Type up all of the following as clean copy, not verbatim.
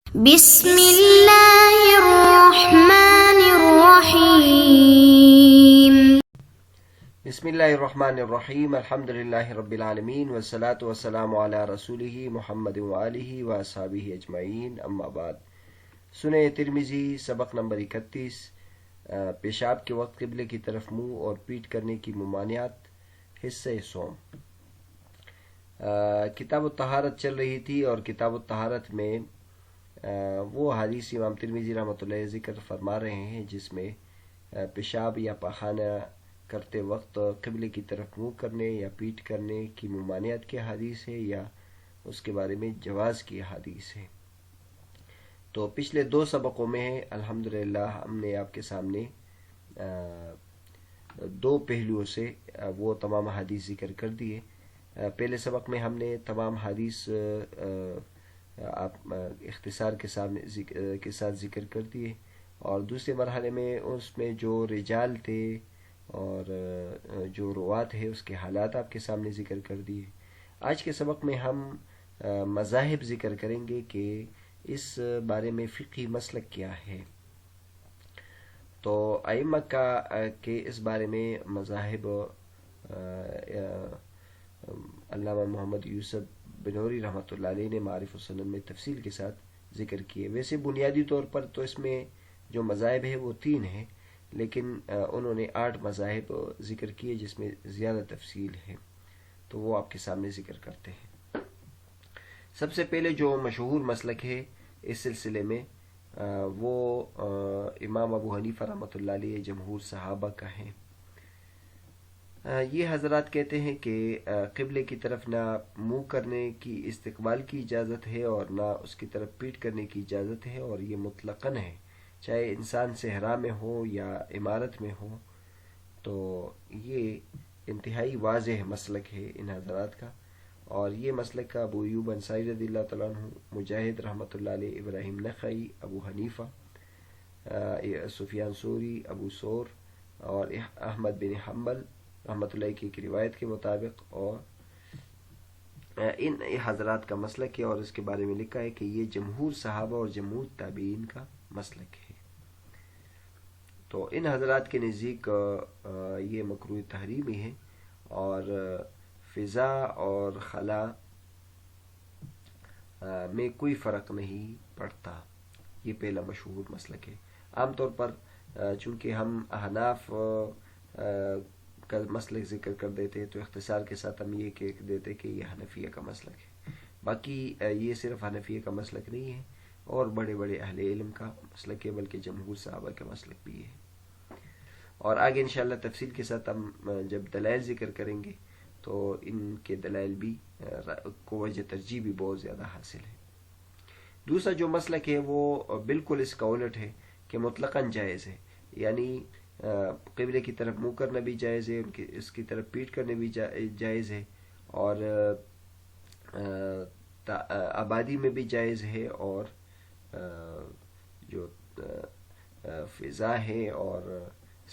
بسم اللہ الرحمن الرحیم بسم اللہ الرحمن الرحیم الحمد للہ رب العالمین والصلاة والسلام علی رسولہ محمد وآلہ واصحابہ اجمعین، اما بعد۔ سنن ترمذی سبق نمبر 31، پیشاب کے وقت قبلے کی طرف منہ اور پیٹ کرنے کی ممانعت، حصہ سوم۔ کتاب الطہارت چل رہی تھی اور کتاب الطہارت میں وہ حدیث امام ترمذی رحمۃ اللہ ذکر فرما رہے ہیں جس میں پیشاب یا پاخانہ کرتے وقت قبلے کی طرف منہ کرنے یا پیٹ کرنے کی ممانعت کی حدیث ہے یا اس کے بارے میں جواز کی حدیث ہے۔ تو پچھلے 2 سبقوں میں الحمدللہ ہم نے آپ کے سامنے 2 پہلوؤں سے وہ تمام حدیث ذکر کر دیے۔ پہلے سبق میں ہم نے تمام حدیث اختصار کے ساتھ ذکر کر دیے، اور دوسرے مرحلے میں اس میں جو رجال تھے اور جو روات ہے اس کے حالات آپ کے سامنے ذکر کر دیے۔ آج کے سبق میں ہم مذاہب ذکر کریں گے کہ اس بارے میں فقہی مسلک کیا ہے۔ تو ائمہ کے اس بارے میں مذاہب علامہ محمد یوسف بنوری رحمۃ اللہ علیہ نے معارف السنن میں تفصیل کے ساتھ ذکر کیے۔ ویسے بنیادی طور پر تو اس میں جو مذاہب ہے وہ 3 ہیں، لیکن انہوں نے 8 مذاہب ذکر کیے جس میں زیادہ تفصیل ہے، تو وہ آپ کے سامنے ذکر کرتے ہیں۔ سب سے پہلے جو مشہور مسلک ہے اس سلسلے میں وہ امام ابو حنیفہ رحمۃ اللہ علیہ جمہور صحابہ کا ہے۔ یہ حضرات کہتے ہیں کہ قبلے کی طرف نہ منہ کرنے کی استقبال کی اجازت ہے اور نہ اس کی طرف پیٹ کرنے کی اجازت ہے، اور یہ مطلقاً ہے، چاہے انسان صحرا میں ہو یا عمارت میں ہو۔ تو یہ انتہائی واضح مسلک ہے ان حضرات کا، اور یہ مسلک کا ابو ایوب انصاری رضی اللہ تعالیٰ عنہ، مجاہد رحمۃ اللہ علیہ، ابراہیم نخعی، ابو حنیفہ، سفیان ثوری، ابو ثور اور احمد بن حنبل رحمۃ اللہ کی ایک روایت کے مطابق، اور ان حضرات کا مسلک ہے، اور اس کے بارے میں لکھا ہے کہ یہ جمہور صحابہ اور جمہور تابعین کا مسلک ہے۔ تو ان حضرات کے نزدیک یہ مکروہ تحریمی ہے، اور فضا اور خلا میں کوئی فرق نہیں پڑتا۔ یہ پہلا مشہور مسلک ہے۔ عام طور پر چونکہ ہم احناف کا مسلک ذکر کر دیتے تو اختصار کے ساتھ ہم یہ کہہ دیتے کہ یہ حنفیہ کا مسلک ہے۔ باقی یہ صرف حنفیہ کا مسلک نہیں ہے، اور بڑے بڑے اہل علم کا مسلک ہے، بلکہ جمہور صحابہ کا مسلک بھی ہے۔ اور آگے انشاءاللہ تفصیل کے ساتھ ہم جب دلائل ذکر کریں گے تو ان کے دلائل بھی کو وجہ ترجیح بھی بہت زیادہ حاصل ہے۔ دوسرا جو مسلک ہے وہ بالکل اس کا الٹ ہے کہ مطلقاً جائز ہے، یعنی قبلے کی طرف منہ کرنا بھی جائز ہے، اس کی طرف پیٹ کرنے بھی جائز ہے، اور آبادی میں بھی جائز ہے، اور جو فضا ہے اور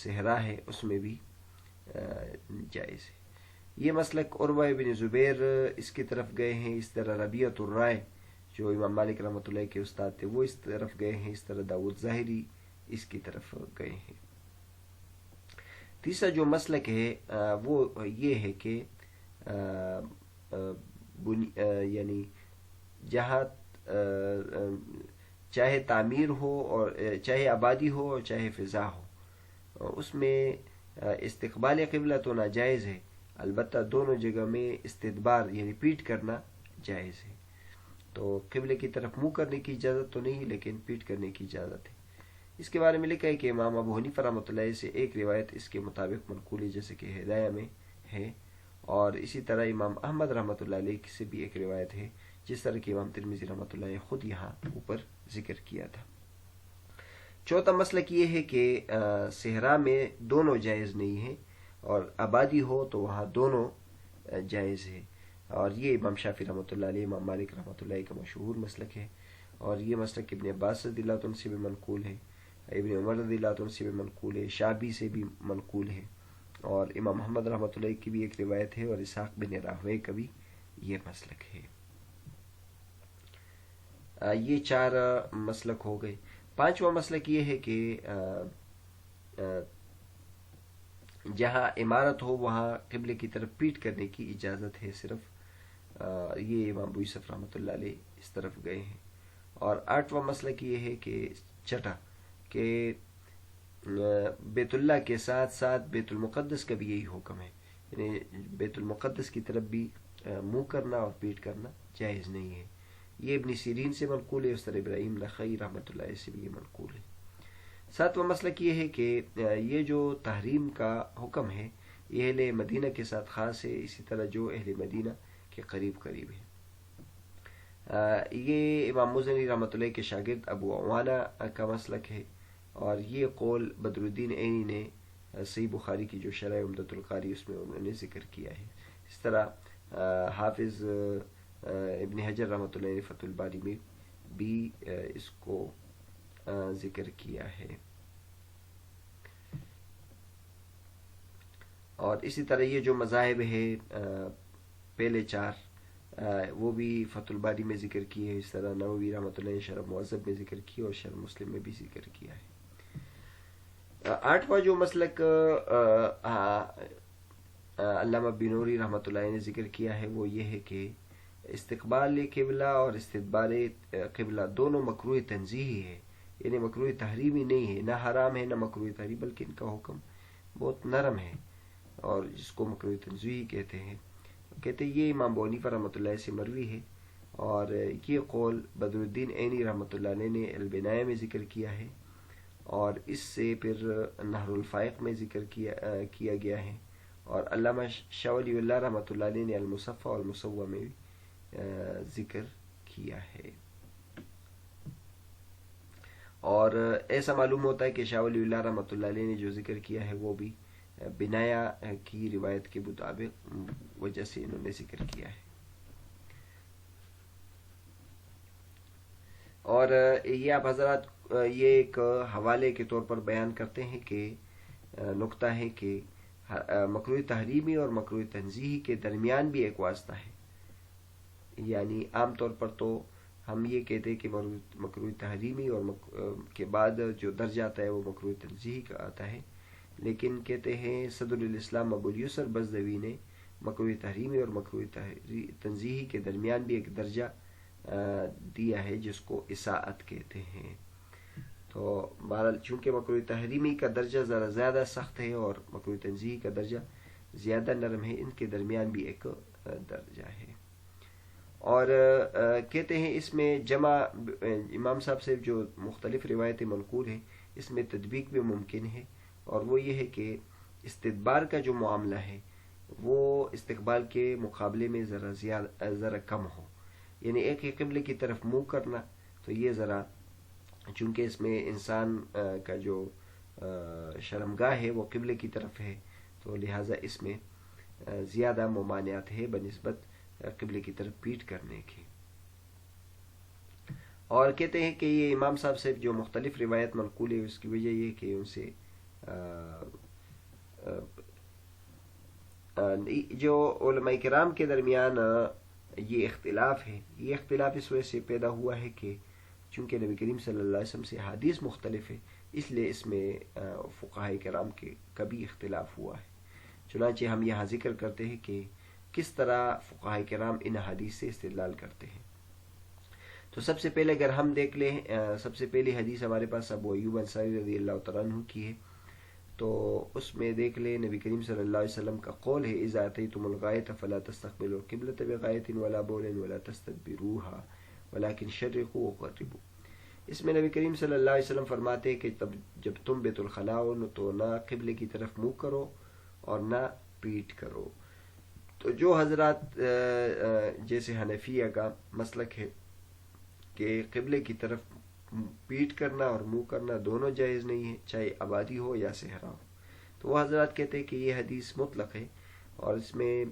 صحرا ہے اس میں بھی جائز ہے۔ یہ مسلک عروہ بن زبیر اس کی طرف گئے ہیں، اس طرح ربیعۃ الرائے جو امام مالک رحمۃ اللہ کے استاد تھے وہ اس طرف گئے ہیں، اس طرح داؤد ظاہری اس کی طرف گئے ہیں۔ تیسرا جو مسلک ہے وہ یہ ہے کہ یعنی جہاں چاہے تعمیر ہو اور چاہے آبادی ہو اور چاہے فضا ہو، اس میں استقبال قبلہ تو ناجائز ہے، البتہ دونوں جگہ میں استدبار یعنی پیٹ کرنا جائز ہے۔ تو قبلے کی طرف منہ کرنے کی اجازت تو نہیں، لیکن پیٹ کرنے کی اجازت ہے۔ اس کے بارے میں لکھا ہے کہ امام ابو حنیفہ رحمۃ اللہ سے ایک روایت اس کے مطابق منقول ہے، جیسے کہ ہدایہ میں ہے، اور اسی طرح امام احمد رحمۃ اللہ علیہ سے بھی ایک روایت ہے، جس طرح کہ امام ترمذی رحمۃ اللہ علیہ خود یہاں اوپر ذکر کیا تھا۔ چوتھا مسلک یہ ہے کہ صحرا میں دونوں جائز نہیں ہیں، اور آبادی ہو تو وہاں دونوں جائز ہے، اور یہ امام شافعی رحمۃ اللہ علیہ، امام مالک رحمۃ اللہ علیہ کا مشہور مسلک ہے، اور یہ مسلک ابن عباس رضی اللہ عنہ سے بھی منقول ہے، ابن عمر رضی اللہ عنہ سے بھی منقول ہے، شعبی سے بھی منقول ہے، اور امام محمد رحمۃ اللہ کی بھی ایک روایت ہے، اور اسحاق بن راہوے کا بھی یہ مسلک ہے۔ یہ 4 مسلک ہو گئے. 5واں مسلک یہ ہے کہ جہاں عمارت ہو وہاں قبلے کی طرف پیٹ کرنے کی اجازت ہے صرف. یہ امام ابو یوسف رحمۃ اللہ علیہ اس طرف گئے ہیں. اور 8واں مسلک یہ ہے کہ چھٹا کہ بیت اللہ کے ساتھ ساتھ بیت المقدس کا بھی یہی حکم ہے، یعنی بیت المقدس کی طرف بھی منہ کرنا اور پیٹ کرنا جائز نہیں ہے. یہ ابن سیرین سے منقول ہے، استاد ابراہیم نخعی رحمۃ اللہ علیہ سے بھی یہ منقول ہے. 7واں مسلک یہ ہے کہ یہ جو تحریم کا حکم ہے یہ اہل مدینہ کے ساتھ خاص ہے، اسی طرح جو اہل مدینہ کے قریب قریب ہے. یہ امام مزنی رحمۃ اللہ کے شاگرد ابو عوانہ کا مسلک ہے، اور یہ قول بدر الدین عینی نے صحیح بخاری کی جو شرح عمدۃ القاری اس میں انہوں نے ذکر کیا ہے. اس طرح حافظ ابن حجر رحمۃ اللہ نے فتح الباری میں بھی اس کو ذکر کیا ہے. اور اسی طرح یہ جو مذاہب ہے پہلے 4 وہ بھی فتح الباری میں ذکر کیے ہیں. اس طرح نووی رحمۃ اللہ نے شرح مہذب میں ذکر کیا اور شرح مسلم میں بھی ذکر کیا ہے. 8واں جو مسلک علامہ بنوری رحمۃ اللہ نے ذکر کیا ہے وہ یہ ہے کہ استقبال قبلہ اور استدبار قبلہ دونوں مکروہ تنزیہی ہے، یعنی مکروہ تحریمی نہیں ہے، نہ حرام ہے نہ مکروہ تحریم، بلکہ ان کا حکم بہت نرم ہے اور جس کو مکروہ تنزیہی کہتے ہیں. کہتے ہیں یہ امام ابو حنیفہ رحمۃ اللہ سے مروی ہے، اور یہ قول بدر الدین عینی رحمۃ اللہ علیہ نے البنایہ میں ذکر کیا ہے، اور اس سے پھر نہر الفائق میں ذکر کیا گیا ہے، اور علامہ شاہ ولی اللہ رحمۃ اللہ علیہ نے المصفہ اور المصوہ میں ذکر کیا ہے. اور ایسا معلوم ہوتا ہے کہ شاہ ولی اللہ رحمۃ اللہ علیہ نے جو ذکر کیا ہے وہ بھی بنایا کی روایت کے مطابق وجہ سے انہوں نے ذکر کیا ہے. اور یہ آپ حضرات یہ ایک حوالے کے طور پر بیان کرتے ہیں کہ نقطہ ہے کہ مکروہ تحریمی اور مکروہ تنزیہی کے درمیان بھی ایک واسطہ ہے. یعنی عام طور پر تو ہم یہ کہتے ہیں کہ مکروہ تحریمی اور کے بعد جو درجہ آتا ہے وہ مکروہ تنزیہی کا آتا ہے، لیکن کہتے ہیں صدر الاسلام ابو الیسر بزدوی نے مکروہ تحریمی اور مکروہ تنزیہی کے درمیان بھی ایک درجہ دیا ہے جس کو اساءت کہتے ہیں. تو بہرحال چونکہ مکروہ تحریمی کا درجہ ذرا زیادہ سخت ہے اور مکروہ تنزیہی کا درجہ زیادہ نرم ہے، ان کے درمیان بھی ایک درجہ ہے. اور کہتے ہیں اس میں جمع امام صاحب سے جو مختلف روایتیں منقول ہیں اس میں تطبیق بھی ممکن ہے، اور وہ یہ ہے کہ استدبار کا جو معاملہ ہے وہ استقبال کے مقابلے میں ذرا کم ہو. یعنی ایک ہی قبلے کی طرف منہ کرنا، تو یہ ذرا چونکہ اس میں انسان کا جو شرمگاہ ہے وہ قبلے کی طرف ہے، تو لہٰذا اس میں زیادہ ممانعت ہے بنسبت قبلے کی طرف پیٹ کرنے کی. اور کہتے ہیں کہ یہ امام صاحب سے جو مختلف روایت منقول ہے اس کی وجہ یہ کہ ان سے جو علماء کرام کے درمیان یہ اختلاف ہے، یہ اختلاف اس وجہ سے پیدا ہوا ہے کہ چونکہ نبی کریم صلی اللہ علیہ وسلم سے حدیث مختلف ہے، اس لیے اس میں فقہاء کرام کے کبھی اختلاف ہوا ہے. چنانچہ ہم یہاں ذکر کرتے ہیں کہ کس طرح فقہاء کرام ان حدیث سے استدلال کرتے ہیں. تو سب سے پہلے اگر ہم دیکھ لیں، سب سے پہلی حدیث ہمارے پاس ابو ایوب انصاری رضی اللہ تعالیٰ عنہ کی ہے. تو اس میں دیکھ لیں نبی کریم صلی اللہ علیہ وسلم کا قول ہے اذا اتیتم الغائط فلا تستقبلوا القبلة بغائط ولا بول ولا تستدبروها ولكن شرقوا وغربوا. اس میں نبی کریم صلی اللہ علیہ وسلم فرماتے ہیں کہ جب تم بیت الخلاء ہو تو نہ قبلے کی طرف منہ کرو اور نہ پیٹ کرو. تو جو حضرات جیسے حنفیہ کا مسلک ہے کہ قبلے کی طرف پیٹ کرنا اور منہ کرنا دونوں جائز نہیں ہے، چاہے آبادی ہو یا صحرا ہو، تو وہ حضرات کہتے ہیں کہ یہ حدیث مطلق ہے اور اس میں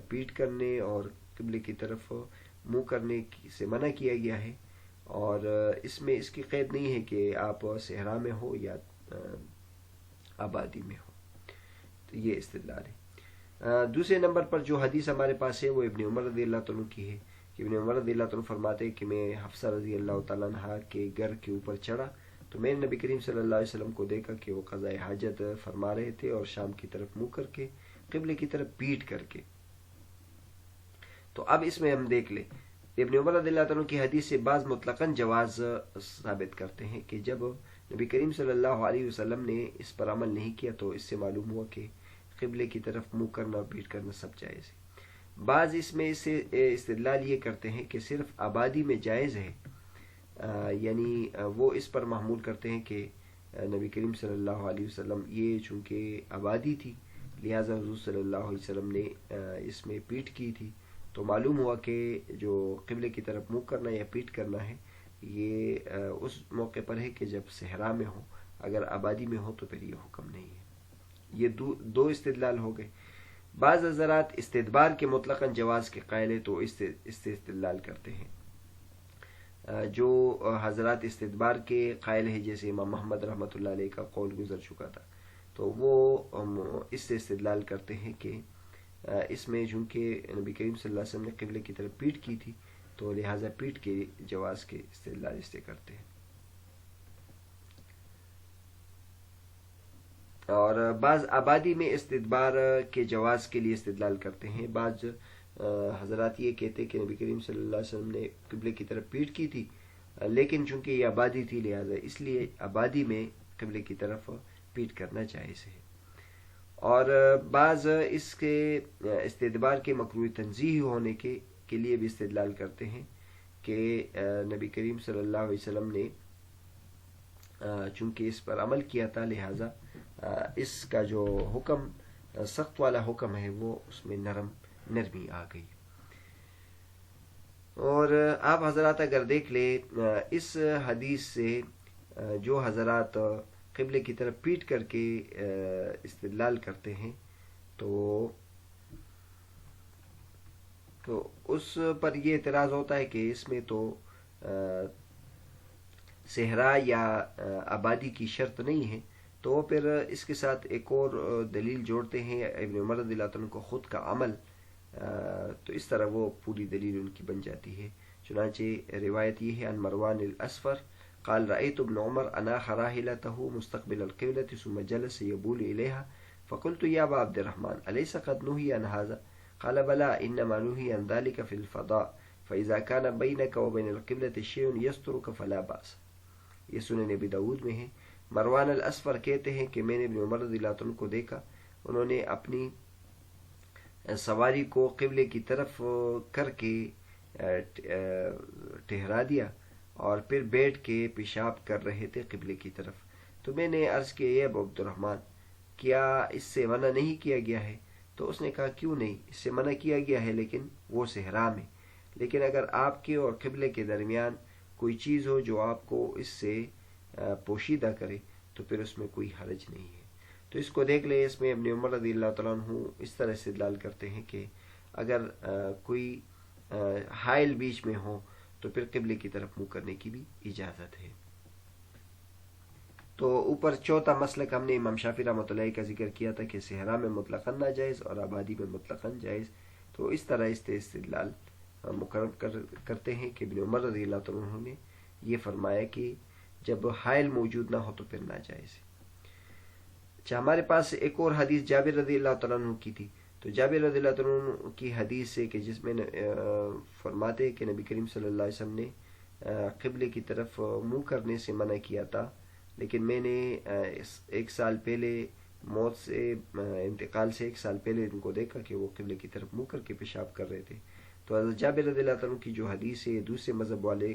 پیٹ کرنے اور قبلے کی طرف منہ کرنے سے منع کیا گیا ہے، اور اس میں اس کی قید نہیں ہے کہ آپ صحرا میں ہو یا آبادی میں ہو. تو یہ استدلال ہے. دوسرے نمبر پر جو حدیث ہمارے پاس ہے وہ ابن عمر رضی اللہ عنہ کی ہے کہ ابن عمر رضی اللہ عنہ فرماتے کہ میں حفصہ رضی اللہ تعالیٰ عنہ کے گھر کے اوپر چڑھا تو میں نے نبی کریم صلی اللہ علیہ وسلم کو دیکھا کہ وہ قضاء حاجت فرما رہے تھے اور شام کی طرف منہ کر کے قبلے کی طرف پیٹ کر کے. تو اب اس میں ہم دیکھ لیں ابن عمر رضی اللہ عنہ کی حدیث سے بعض مطلقاً جواز ثابت کرتے ہیں کہ جب نبی کریم صلی اللہ علیہ وسلم نے اس پر عمل نہیں کیا تو اس سے معلوم ہوا کہ قبلے کی طرف منہ کرنا اور پیٹ کرنا سب جائز ہے. بعض اس میں سے استدلال یہ کرتے ہیں کہ صرف آبادی میں جائز ہے، یعنی وہ اس پر محمول کرتے ہیں کہ نبی کریم صلی اللہ علیہ وسلم یہ چونکہ آبادی تھی لہٰذا حضور صلی اللہ علیہ وسلم نے اس میں پیٹ کی تھی، تو معلوم ہوا کہ جو قبلے کی طرف منہ کرنا یا پیٹ کرنا ہے یہ اس موقع پر ہے کہ جب صحرا میں ہو، اگر آبادی میں ہو تو پھر یہ حکم نہیں ہے. یہ دو استدلال ہو گئے. بعض حضرات استدبار کے مطلقاً جواز کے قائل ہیں تو اس سے استدلال کرتے ہیں. جو حضرات استدبار کے قائل ہیں جیسے امام محمد رحمۃ اللہ علیہ کا قول گزر چکا تھا، تو وہ اس سے استدلال کرتے ہیں کہ اس میں چونکہ نبی کریم صلی اللہ علیہ وسلم نے قبلے کی طرف پیٹ کی تھی تو لہٰذا پیٹ کے جواز کے استدلال اس سے کرتے ہیں. اور بعض آبادی میں استدبار کے جواز کے لیے استدلال کرتے ہیں. بعض حضرات یہ کہتے کہ نبی کریم صلی اللہ علیہ وسلم نے قبلے کی طرف پیٹ کی تھی لیکن چونکہ یہ آبادی تھی لہٰذا اس لیے آبادی میں قبلے کی طرف پیٹ کرنا جائز ہے. اور بعض اس کے استدبار کے مکروہ تنزیہی ہونے کے لیے بھی استدلال کرتے ہیں کہ نبی کریم صلی اللہ علیہ وسلم نے چونکہ اس پر عمل کیا تھا لہٰذا اس کا جو حکم سخت والا حکم ہے وہ اس میں نرمی آ گئی. اور آپ حضرات اگر دیکھ لیں اس حدیث سے جو حضرات قبلے کی طرف پیٹ کر کے استدلال کرتے ہیں تو اس پر یہ اعتراض ہوتا ہے کہ اس میں تو صحرا یا آبادی کی شرط نہیں ہے، تو پھر اس کے ساتھ ایک اور دلیل جوڑتے ہیں ابن عمر رضی اللہ عنہ کو خود کا عمل، تو اس طرح وہ پوری دلیل ان کی بن جاتی ہے. چنانچہ روایت یہ ہے عن مروان الاسفر قال رأيت ابن عمر اناخ راحلته مستقبل القبلة ثم جلس يبول إليها فقلت يا أبا عبد الرحمن أليس قد نهي عن هذا؟ قال بلى إنما نهي عن ذلك في الفضاء فإذا كان بينك وبين القبلة شيء يسترك فلا بأس. یہ سنن ابی داؤد میں ہے. مروان الاسفر کہتے ہیں کہ میں نے ابن عمر رضی اللہ عنہ کو دیکھا، انہوں نے اپنی سواری کو قبلے کی طرف کر کے ٹھہرا دیا اور پھر بیٹھ کے پیشاب کر رہے تھے قبلے کی طرف. تو میں نے عرض کیا اے ابو عبد الرحمن کیا اس سے منع نہیں کیا گیا ہے؟ تو اس نے کہا کیوں نہیں، اس سے منع کیا گیا ہے لیکن وہ صحرا میں، لیکن اگر آپ کے اور قبلے کے درمیان کوئی چیز ہو جو آپ کو اس سے پوشیدہ کرے تو پھر اس میں کوئی حرج نہیں ہے. تو اس کو دیکھ لیں، اس میں ابن عمر رضی اللہ تعالیٰ عنہ اس طرح استدلال کرتے ہیں کہ اگر کوئی حائل بیچ میں ہو تو پھر قبلے کی طرف منہ کرنے کی بھی اجازت ہے. تو اوپر چوتھا مسلک ہم نے امام شافعی رحمۃ اللہ کا ذکر کیا تھا کہ صحرا میں مطلقاً ناجائز اور آبادی میں مطلقاً جائز. تو اس طرح اس استدلال مقرر کرتے ہیں کہ ابن عمر رضی اللہ عنہ نے یہ فرمایا کہ جب حائل موجود نہ ہو تو پھر ناجائز ہے. اچھا، ہمارے پاس ایک اور حدیث جابر رضی اللہ تعالیٰ عنہ کی تھی. تو جابر رضی اللہ عنہ کی حدیث سے کہ جس میں فرماتے کہ نبی کریم صلی اللہ علیہ وسلم نے قبلے کی طرف منہ کرنے سے منع کیا تھا، لیکن میں نے ایک سال پہلے موت سے انتقال سے ایک سال پہلے ان کو دیکھا کہ وہ قبلے کی طرف منہ کر کے پیشاب کر رہے تھے. تو حضرت جابر رضی اللہ عنہ کی جو حدیث ہے دوسرے مذہب والے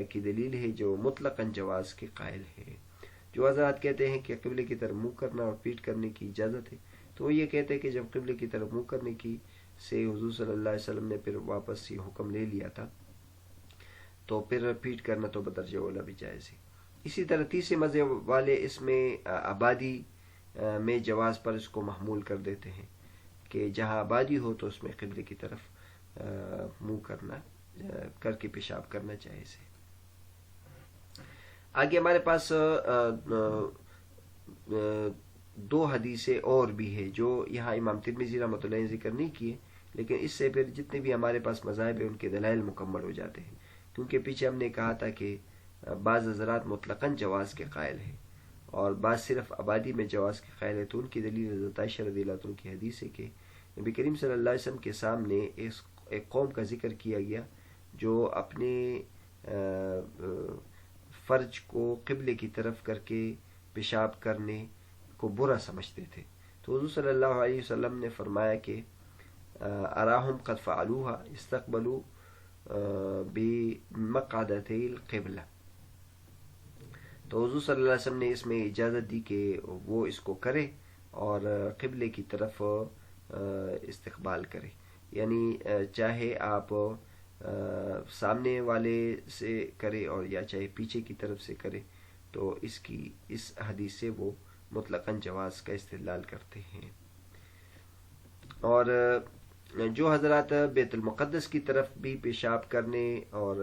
کی دلیل ہے جو مطلقاً جواز کے قائل ہے. جو حضرات کہتے ہیں کہ قبلے کی طرف منہ کرنا اور پیٹ کرنے کی اجازت ہے، تو وہ یہ کہتے ہیں کہ جب قبلے کی طرف منہ کرنے کی سے حضور صلی اللہ علیہ وسلم نے پھر واپس یہ حکم لے لیا تھا تو پھر پیٹ کرنا تو بدرجہ اولا بھی جائز ہے. اسی طرح تیسرے مذہب والے اس میں آبادی میں جواز پر اس کو محمول کر دیتے ہیں کہ جہاں آبادی ہو تو اس میں قبلے کی طرف منہ کرنا کر کے پیشاب کرنا جائز ہے. آگے ہمارے پاس دو حدیثیں اور بھی ہے جو یہاں امام ترمذی رحمۃ اللہ نے ذکر نہیں کیے، لیکن اس سے پھر جتنے بھی ہمارے پاس مذاہب ہیں ان کے دلائل مکمل ہو جاتے ہیں، کیونکہ پیچھے ہم نے کہا تھا کہ بعض حضرات مطلقاً جواز کے قائل ہیں اور بعض صرف آبادی میں جواز کے قائل ہیں، تو ان کی دلیل حضرت عائشہ رضی اللہ عنہ کی حدیث ہے کہ نبی کریم صلی اللہ علیہ وسلم کے سامنے ایک قوم کا ذکر کیا گیا جو اپنے فرج کو قبلے کی طرف کر کے پیشاب کرنے کو برا سمجھتے تھے، تو حضور صلی اللہ علیہ وسلم نے فرمایا کہ اراہم قد فعلوها استقبلوا بمقعدتي القبلہ، تو حضور صلی اللہ علیہ وسلم نے اس میں اجازت دی کہ وہ اس کو کرے اور قبلے کی طرف استقبال کرے، یعنی چاہے آپ سامنے والے سے کرے اور یا چاہے پیچھے کی طرف سے کرے، تو اس حدیث سے وہ مطلقاً جواز کا استدلال کرتے ہیں۔ اور جو حضرات بیت المقدس کی طرف بھی پیشاب کرنے اور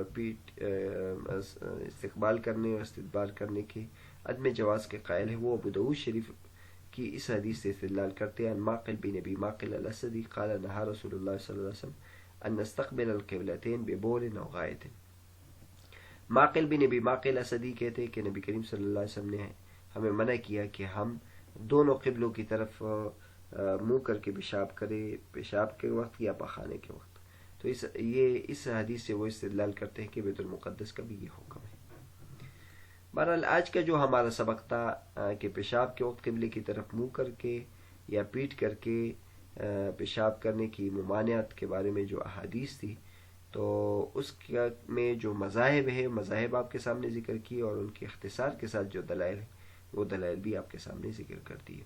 استقبال کرنے اور استدبار کرنے کے عدم جواز کے قائل ہیں، وہ ابو داؤد شریف کی اس حدیث سے استدلال کرتے ہیں، ماقل بن ابی ماقل الاسدی قال نہا رسول اللہ صلی اللہ علیہ وسلم ان نستقبل القبلتین ببول او غائط۔ ماقل بن ابی ماقل اسدی کہتے ہیں کہ نبی کریم صلی اللہ علیہ وسلم نے ہمیں منع کیا کہ ہم دونوں قبلوں کی طرف منہ کر کے پیشاب کرے، پیشاب کے وقت یا پخانے کے وقت، تو اس حدیث سے وہ استدلال کرتے ہیں کہ بیت المقدس کا بھی یہ حکم ہے۔ بہرحال آج کا جو ہمارا سبق تھا کہ پیشاب کے وقت قبلے کی طرف منہ کر کے یا پیٹ کر کے پیشاب کرنے کی ممانعت کے بارے میں جو احادیث تھی، تو اس میں جو مذاہب ہیں، مذاہب آپ کے سامنے ذکر کی اور ان کے اختصار کے ساتھ جو دلائل ہیں وہ دلائل بھی آپ کے سامنے ذکر کر دیے۔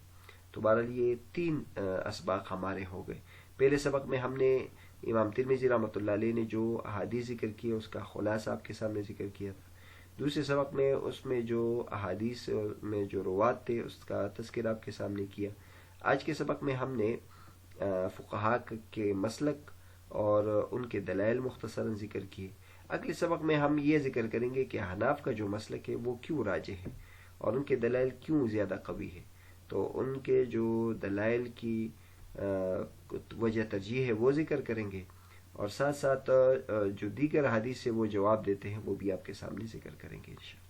تو بہرحال یہ 3 اسباق ہمارے ہو گئے۔ پہلے سبق میں ہم نے امام ترمذی رحمۃ اللہ علیہ نے جو احادیث ذکر کی اس کا خلاصہ آپ کے سامنے ذکر کیا تھا۔ دوسرے سبق میں اس میں جو احادیث میں جو روات تھے اس کا تذکرہ آپ کے سامنے کیا۔ آج کے سبق میں ہم نے فقہاء کے مسلک اور ان کے دلائل مختصراً ذکر کیے۔ اگلے سبق میں ہم یہ ذکر کریں گے کہ حناف کا جو مسلک ہے وہ کیوں راجح ہے اور ان کے دلائل کیوں زیادہ قوی ہے، تو ان کے جو دلائل کی وجہ ترجیح ہے وہ ذکر کریں گے، اور ساتھ ساتھ جو دیگر حدیث سے وہ جواب دیتے ہیں وہ بھی آپ کے سامنے ذکر کریں گے انشاءاللہ۔